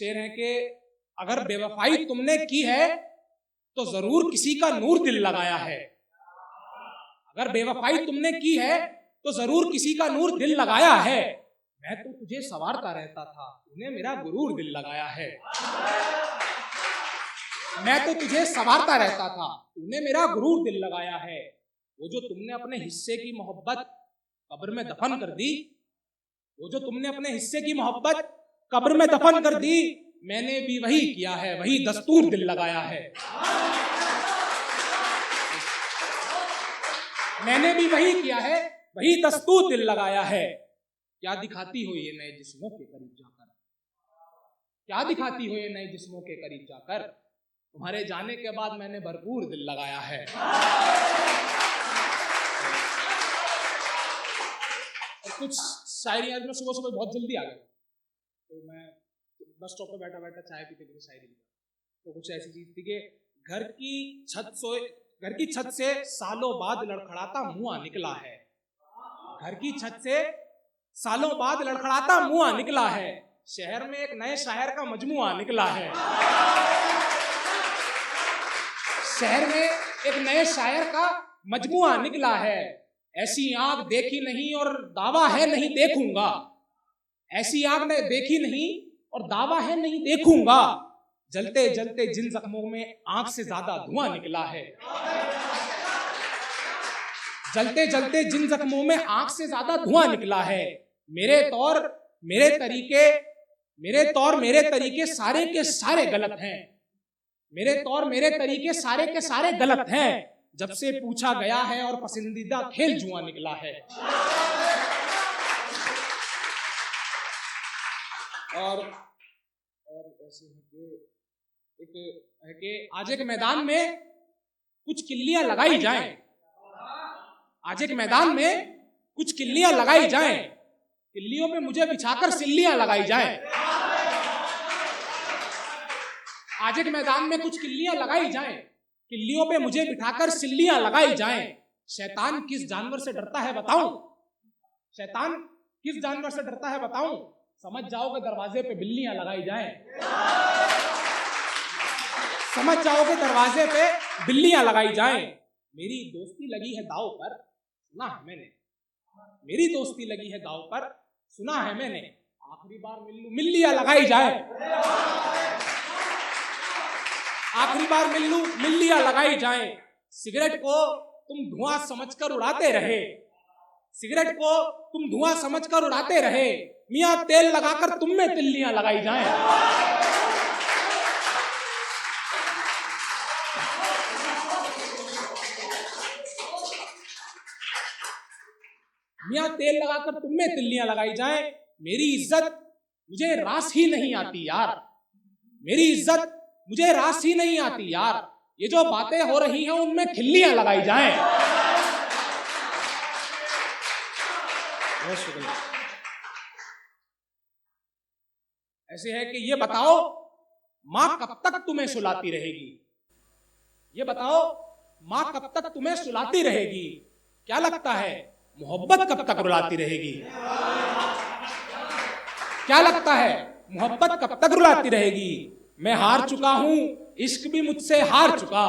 शेर है कि अगर बेवफाई तुमने की है तो जरूर किसी का नूर दिल लगाया है। अगर बेवफाई तुमने की है तो जरूर किसी का नूर दिल लगाया है। मैं तो तुझे संवारता रहता था, तूने मेरा गुरूर दिल लगाया है। मैं तो तुझे संवारता रहता था, तूने मेरा गुरूर दिल लगाया है। वो जो तुमने अपने हिस्से की मोहब्बत कब्र में दफन कर दी, वो जो तुमने अपने हिस्से की मोहब्बत कब्र में दफन कर दी, मैंने भी वही किया है, वही दस्तूर दिल लगाया है। मैंने भी वही किया है, वही दस्तूर दिल लगाया है। क्या दिखाती हो ये नए जिस्मों के करीब जाकर, क्या दिखाती हो ये नए जिस्मों के करीब जाकर, तुम्हारे जाने के बाद मैंने भरपूर दिल लगाया है। और कुछ शायरी, आज मैं सुबह सुबह बहुत जल्दी आ गया, तो मैं बस स्टॉप पे बैठा बैठा चाय पीते पीते शायरी लिखा। तो कुछ ऐसी चीज थी कि घर की छत से सालों बाद लड़खड़ाता मुआ निकला है। घर की छत से सालों बाद लड़खड़ाता मुआ निकला है। शहर में एक नए शायर का मजमुआ निकला है। शहर में एक नए शायर का मजमुआ निकला है। ऐसी आंख देखी नहीं और दावा है नहीं देखूंगा। ऐसी आंख ने देखी नहीं और दावा है नहीं देखूंगा। जलते जलते जिन जख्मों में आंख से ज्यादा धुआं निकला है। जलते जलते जिन जख्मों में आंख से ज्यादा धुआं निकला है। मेरे तौर मेरे तरीके सारे के सारे गलत हैं। मेरे तौर मेरे तरीके सारे के सारे गलत हैं। जब से पूछा गया है और पसंदीदा खेल जुआ निकला है। और ऐसे है कि आज एक मैदान में कुछ किल्लियां लगाई जाएं। आज एक मैदान में कुछ किल्लियां लगाई जाएं। किल्लियों पे मुझे बिछाकर सिल्लियां लगाई जाएं। आज एक मैदान में कुछ किल्लियां लगाई जाएं। किल्लियों पे मुझे बिठाकर सिल्लियां लगाई जाएं। शैतान किस जानवर से डरता है बताऊं? शैतान किस जानवर से डरता है बताऊं? समझ जाओगे दरवाजे पे बिल्लियां लगाई जाएं। समझ जाओगे दरवाजे पे बिल्लियां लगाई जाएं। मेरी दोस्ती लगी है दाव पर, सुना है मैंने। मेरी दोस्ती लगी है दाव पर, सुना है मैंने। आखिरी बार मिल्लियां लगाई जाए। आखिरी बार मिल्लियां लगाई जाए। सिगरेट को तुम धुआं समझकर उड़ाते रहे। सिगरेट को तुम धुआं समझकर उड़ाते रहे। मियां तेल लगाकर तुम में तिल्लियां लगाई जाएं। मियां तेल लगाकर तुम में तिल्लियां लगाई जाएं। मेरी इज्जत मुझे रास ही नहीं आती यार। मेरी इज्जत मुझे रास ही नहीं आती यार। ये जो बातें हो रही हैं उनमें खिल्लियां लगाई जाएं। बहुत शुक्रिया। ऐसे है कि ये बताओ माँ कब तक तुम्हें सुलाती रहेगी? ये बताओ माँ कब तक तुम्हें सुलाती रहेगी? क्या लगता है मोहब्बत कब तक रुलाती रहेगी? क्या लगता है मोहब्बत कब तक रुलाती रहेगी? मैं हार चुका हूं, इश्क भी मुझसे हार चुका।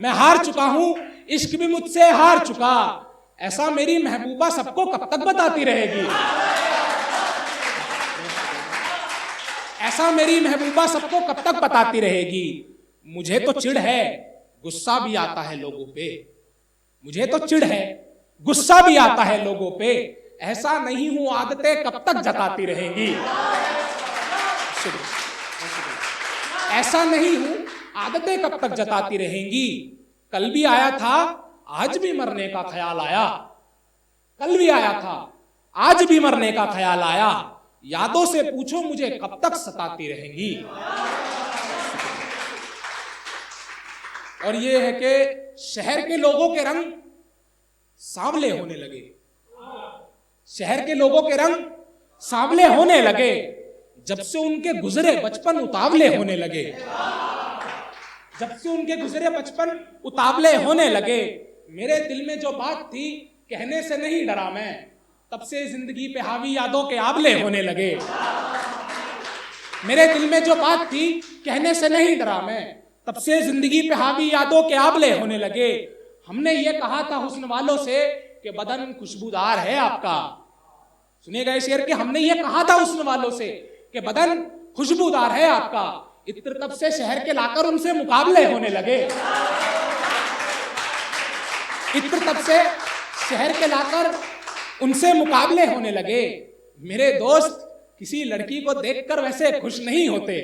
मैं हार चुका हूं, इश्क भी मुझसे हार चुका। ऐसा मेरी महबूबा सबको कब तक बताती रहेगी? ऐसा मेरी महबूबा सबको कब तक बताती रहेगी? मुझे तो चिढ़ है, गुस्सा भी आता है लोगों पे। मुझे तो चिढ़ है, गुस्सा भी आता है लोगों पे। ऐसा नहीं हूं आदतें कब तक जताती रहेंगी? ऐसा नहीं हूं आदतें कब तक जताती रहेंगी? कल भी आया था, आज भी मरने का ख्याल आया। कल भी आया था, आज भी मरने का ख्याल आया। यादों से पूछो मुझे कब तक सताती रहेंगी? और ये है कि शहर के लोगों के रंग सांवले होने लगे। शहर के लोगों के रंग सांवले होने लगे जब से उनके गुजरे बचपन उतावले होने लगे। जब से उनके गुजरे बचपन उतावले होने लगे। मेरे दिल में जो बात थी कहने से नहीं डरा मैं, तब से जिंदगी पे हावी यादों के आबले होने लगे। मेरे दिल में जो बात थी कहने से नहीं डरा मैं, तब से जिंदगी पे हावी यादों के आबले होने लगे। हमने ये कहा था हुस्न वालों से कि बदन खुशबूदार है आपका। सुनिएगा इस शेर के, हमने ये कहा था हुस्न वालों से कि बदन खुशबूदार है आपका। इत्र तब से शहर के लाकर उनसे मुकाबले होने लगे। इत्र तब से शहर के लाकर उनसे मुकाबले होने लगे। मेरे दोस्त किसी लड़की को देखकर वैसे खुश नहीं होते,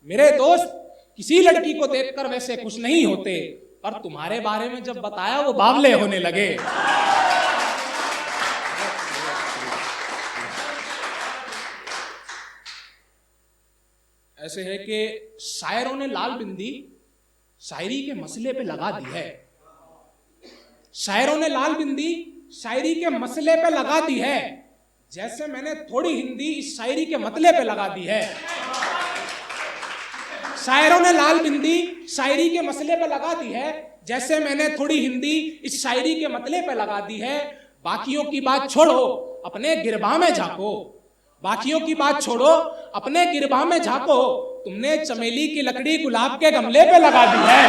मेरे दोस्त किसी लड़की को देखकर वैसे खुश नहीं होते, पर तुम्हारे बारे में जब बताया वो बावले होने लगे। ऐसे है कि शायरों ने लाल बिंदी शायरी के मसले पे लगा दी है। शायरों ने लाल बिंदी शायरी के मसले पे लगा दी है, जैसे मैंने थोड़ी हिंदी इस शायरी के मतले पे लगा दी है। शायरों ने लाल बिंदी शायरी के मसले पे लगा दी है, जैसे मैंने थोड़ी हिंदी इस शायरी के मतले पे लगा दी है। बाकियों की बात छोड़ो अपने गिरबा में झांको, बाकियों की बात छोड़ो अपने गिरबा में झांको, तुमने चमेली की लकड़ी गुलाब के गमले पे लगा दी है।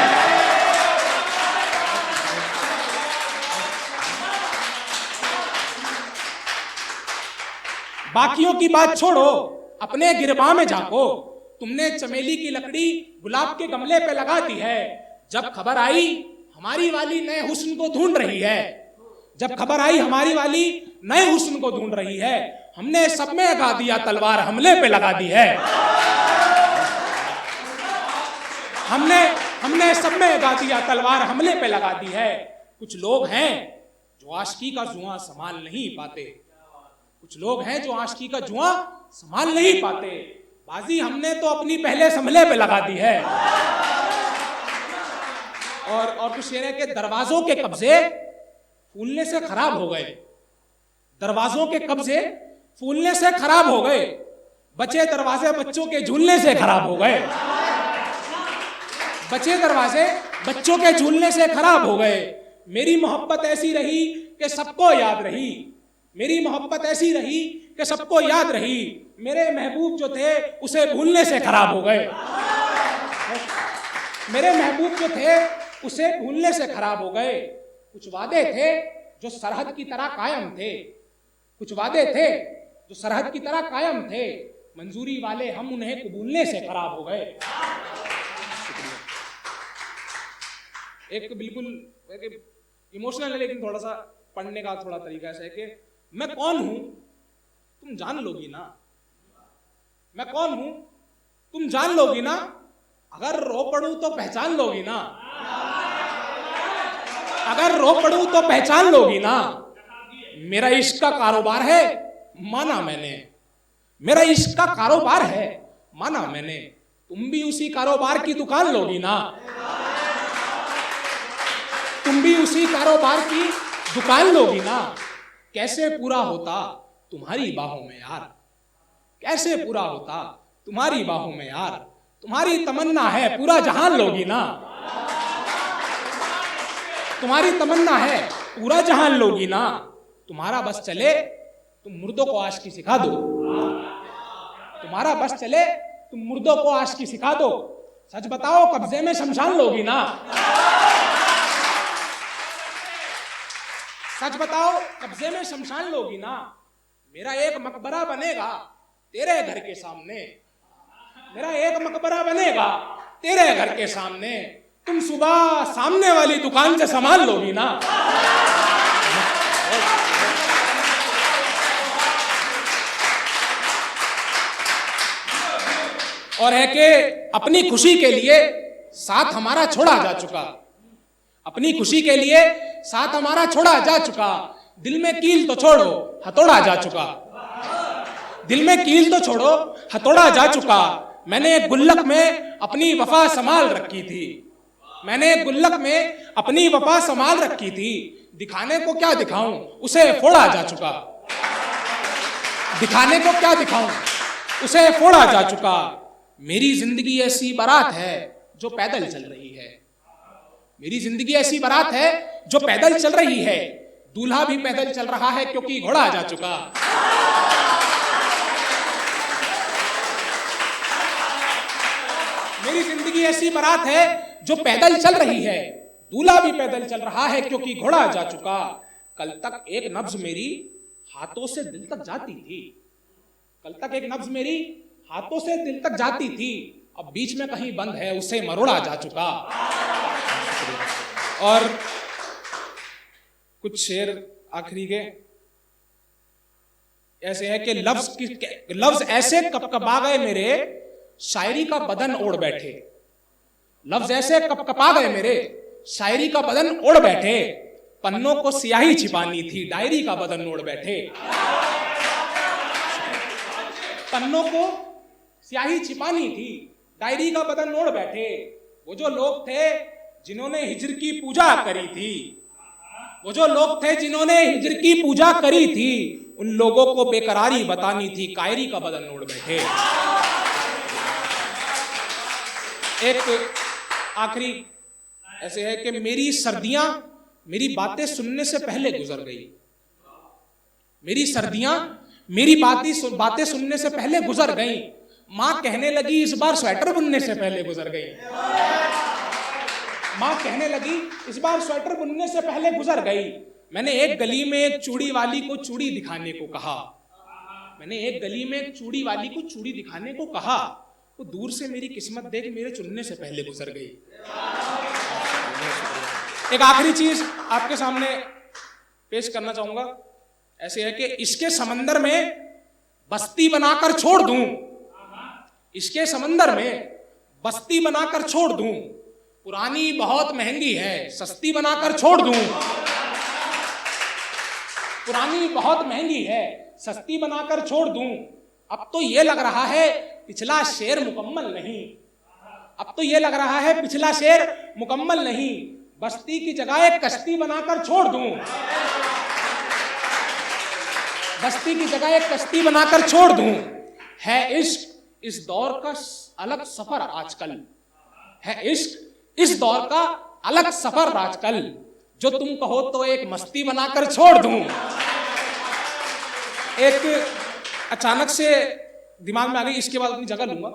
बाकियों की बात छोड़ो अपने गिरबा में झांको, तुमने चमेली की लकड़ी गुलाब के गमले पे लगा दी है। जब खबर आई हमारी वाली नए हुस्न को ढूंढ रही है, जब खबर आई हमारी वाली नए हुस्न को ढूंढ रही है, हमने सब में लगा दिया तलवार हमले पे लगा दी है। हमने सब में लगा दिया तलवार हमले पे लगा दी है। कुछ लोग हैं जो आशिकी का जुआं संभाल नहीं पाते, कुछ लोग हैं जो आशिकी का जुआं संभाल नहीं पाते। बाजी हमने तो अपनी पहले संभले पे लगा दी है। और कुछ शेर है कि दरवाजों के कब्जे फूलने से खराब हो गए, दरवाजों के कब्जे फूलने से खराब हो गए, बचे दरवाजे बच्चों के झूलने से खराब हो गए, बचे दरवाजे बच्चों के झूलने से खराब हो गए। मेरी मोहब्बत ऐसी रही कि सबको याद रही, मेरी मोहब्बत ऐसी रही कि सबको याद रही, मेरे महबूब जो थे उसे भूलने से खराब हो गए, मेरे महबूब जो थे उसे भूलने से खराब हो गए। कुछ वादे थे जो सरहद की तरह कायम थे, कुछ वादे थे जो सरहद की तरह कायम थे, मंजूरी वाले हम उन्हें कबूलने से खराब हो गए। एक बिल्कुल इमोशनल है लेकिन थोड़ा सा पढ़ने का थोड़ा तरीका ऐसा है कि मैं कौन हूं तुम जान लोगी ना, मैं कौन हूं तुम जान लोगी ना, अगर रो पड़ूं तो पहचान लोगी ना, अगर रो पड़ूं तो पहचान लोगी ना। मेरा इश्क का कारोबार है माना मैंने, मेरा इश्क का कारोबार है माना मैंने, तुम भी उसी कारोबार की दुकान लोगी ना, तुम भी उसी कारोबार की दुकान लोगी ना। कैसे पूरा होता तुम्हारी बाहों में यार, कैसे पूरा होता तुम्हारी बाहों में यार, तुम्हारी तमन्ना है पूरा जहान लोगी ना, तुम्हारी तमन्ना है पूरा जहान लोगी ना। तुम्हारा बस चले तुम मुर्दों को आशिकी सिखा दो, तुम्हारा बस चले तुम मुर्दों को आशिकी सिखा दो, सच बताओ कब्जे में शमशान लोगी ना, सच बताओ कब्जे में शमशान लोगी ना। मेरा एक मकबरा बनेगा तेरे घर के सामने, मेरा एक मकबरा बनेगा तेरे घर के सामने, तुम सुबह सामने वाली दुकान से सामान लोगी ना। और है कि अपनी खुशी के लिए साथ हमारा छोड़ा जा चुका, अपनी खुशी के लिए साथ हमारा छोड़ा जा चुका, दिल में कील तो छोड़ो हथौड़ा जा चुका, दिल में कील तो छोड़ो हथौड़ा जा चुका। मैंने एक गुल्लक में अपनी वफा संभाल रखी थी, मैंने एक गुल्लक में अपनी वफा संभाल रखी थी, दिखाने को क्या दिखाऊं उसे फोड़ा जा चुका, दिखाने को क्या दिखाऊं उसे फोड़ा जा चुका। मेरी जिंदगी ऐसी बारात है जो पैदल चल रही है, मेरी जिंदगी ऐसी बारात है जो पैदल चल रही है, दूल्हा भी पैदल चल रहा है क्योंकि घोड़ा जा चुका। मेरी जिंदगी ऐसी बारात है जो पैदल चल रही है, दूल्हा भी पैदल चल रहा है क्योंकि घोड़ा जा चुका। कल तक एक नब्ज मेरी हाथों से दिल तक जाती थी, कल तक एक नब्ज मेरी हाथों से दिल तक जाती थी, अब बीच में कहीं बंद है, उसे मरोड़ा जा चुका। और कुछ शेर आखिरी के ऐसे है कि लफ्ज ऐसे कपकपा गए मेरे, शायरी का बदन ओढ़ बैठे। लफ्ज ऐसे कपकपा गए मेरे, शायरी का बदन ओढ़ बैठे। पन्नों को स्याही छिपानी थी, डायरी का बदन ओढ़ बैठे। पन्नों को स्याही छिपानी थी, डायरी का बदन ओढ़ बैठे। वो जो लोग थे जिन्होंने हिज्र की पूजा करी थी, वो जो लोग थे जिन्होंने हिज्र की पूजा करी थी, उन लोगों को बेकरारी बतानी थी, कायरी का बदन ओढ़ बैठे। एक आखिरी ऐसे है कि मेरी सर्दियां मेरी बातें सुनने से पहले गुजर गई। मेरी सर्दियां मेरी बातें सुनने से पहले गुजर गई। मां कहने लगी इस बार स्वेटर बुनने से पहले गुजर गई। मां कहने लगी इस बार स्वेटर बुनने से पहले गुजर गई। मैंने एक गली में एक चूड़ी वाली को चूड़ी दिखाने को कहा। मैंने एक गली में एक चूड़ी वाली को चूड़ी दिखाने को कहा, वो दूर से मेरी किस्मत देख मेरे चुनने से पहले गुजर गई। एक आखिरी चीज आपके सामने पेश करना चाहूंगा, ऐसे है कि इसके समंदर में बस्ती बनाकर छोड़ दूं, इसके समंदर में बस्ती बनाकर छोड़ दूं, पुरानी बहुत महंगी है सस्ती बनाकर छोड़ दूं, पुरानी बहुत महंगी है सस्ती बनाकर छोड़ दूं। अब तो ये लग रहा है पिछला शेर मुकम्मल नहीं, अब तो ये लग रहा है पिछला शेर मुकम्मल नहीं, बस्ती की जगह एक कश्ती बनाकर छोड़ दूं, बस्ती की जगह एक कश्ती बनाकर छोड़ दूं। है इश्क इस दौर का अलग सफर आजकल, है इश्क इस दौर का अलग सफर आजकल, जो तुम कहो तो एक मस्ती बनाकर छोड़ दूं। एक अचानक से दिमाग में आ गई, इसके बाद अपनी जगह लूंगा,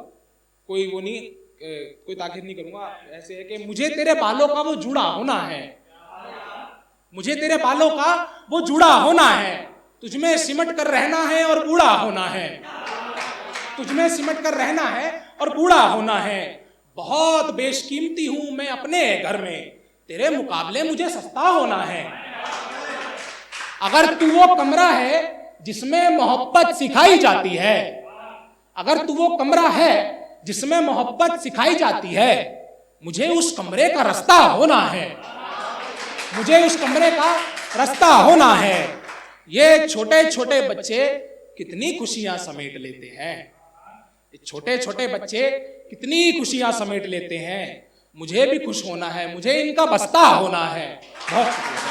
कोई वो नहीं, कोई ताकीद नहीं करूंगा। ऐसे है कि मुझे तेरे बालों का वो जुड़ा होना है, मुझे तेरे बालों का वो जुड़ा होना है, तुझमें सिमट कर रहना है और बूढ़ा होना है, तुझमें सिमट कर रहना है और बूढ़ा होना है। बहुत बेशकीमती हूं मैं अपने घर में, तेरे मुकाबले मुझे सस्ता होना है। अगर तू वो कमरा है जिसमें मोहब्बत सिखाई जाती है, अगर तू वो कमरा है जिसमें मोहब्बत सिखाई जाती है, मुझे उस कमरे का रास्ता होना है, मुझे उस कमरे का रास्ता होना है। ये छोटे छोटे बच्चे कितनी खुशियां समेट लेते हैं, ये छोटे छोटे बच्चे कितनी खुशियां समेट लेते हैं। मुझे भी खुश होना है, मुझे इनका बस्ता होना है। बहुत शुक्रिया।